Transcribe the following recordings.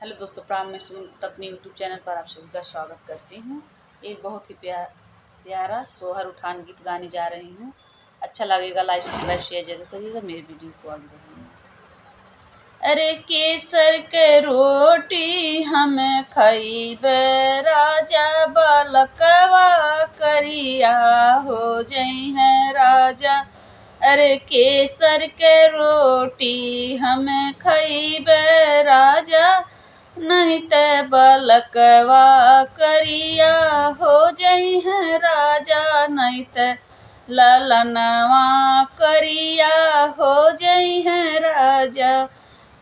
Hello दोस्तों, प्राण में सुन अपने यूट्यूब चैनल पर आप सभी का स्वागत करती हूँ। एक बहुत ही प्यारा सोहर उठान गीत गाने जा रही हूँ। अच्छा लगेगा, लाइक सब्सक्राइब शेयर जरूर करिएगा। मेरे वीडियो को आगे बढ़ाइए। अरे केसर के रोटी हम खइबे, राजा बालकवा करिया हो जई है राजा। अरे केसर के रोटी हम खइबे राजा, नहीं ते बालकवा करिया हो जई है राजा, नहीं ते ललनवा करिया हो जई है राजा।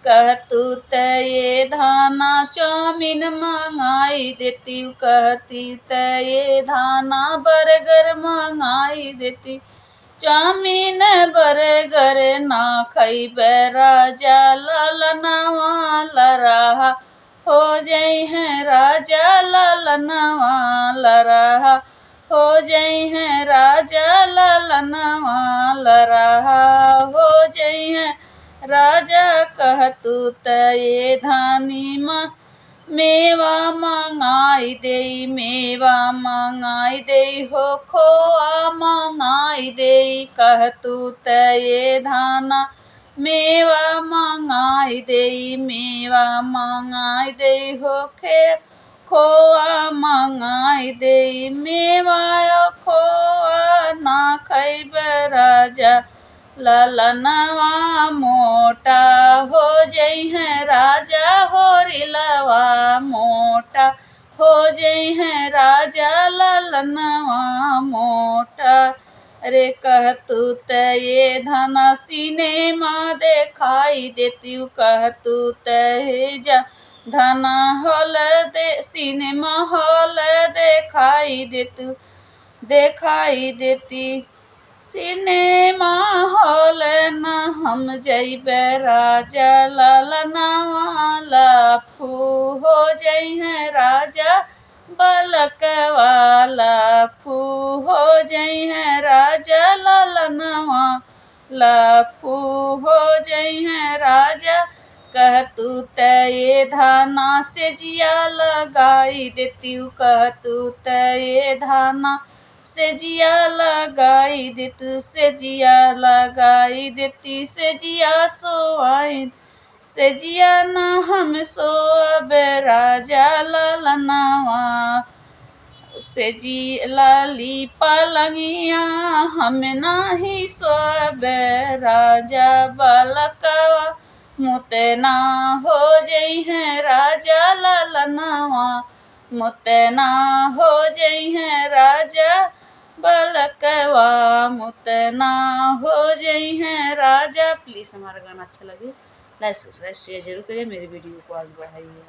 कहतू ते ये धाना चाउमीन मंगाई देती, कहती ते ये धाना बर्गर मंगाई देती। चाउमीन बर्गर ना खइबे राजा, ललनवा लरहा हो जई है राजा, ललनवा लरहा हो जई है राजा, ललनवा लरहा हो जई है राजा। कहतू त ये धानी मेवा मंगाई देई, मेवा मंगाई देई हो खोआ मंगाई देई। कहतू त ये धाना मेवा मंगाई देई, मेवा मंगाई देई हो खोआ मंगाई देई। मेवा खोआ ना खइबे राजा, ललनवा मोटा हो जई है राजा, होरिलवा मोटा हो जई है राजा, ललनवा मोटा। अरे कहतू त ये धना सिनेमा देखाई देती, कहतू त जा धना हॉल दे सिनेमा हॉल देखाई देती। सिनेमा हॉल न हम जइबे राजा, ललनवा लफू हो जई है राजा, बालकवा लफू हो जई है राजा, ललनवा लफू हो जई है राजा। कहतू त ये धाना से जिया लगाई देती, कहतू त ये धाना से जिया लगाई देती, से जिया लगाई देती। से जिया सोआई से जिया न हम सोअबे राजा, ललनवा से जी लाली पलंगिया हम नाही सोअबे राजा, बालकवा मुतना हो जई है राजा, ललनवा मुतना हो जई है राजा, बालकवा मुतना हो जई है राजा। प्लीज़ हमारा गाना अच्छा लगे लाइक सब्सक्राइब शेयर जरूर करिए, मेरे वीडियो को आगे बढ़ाइए।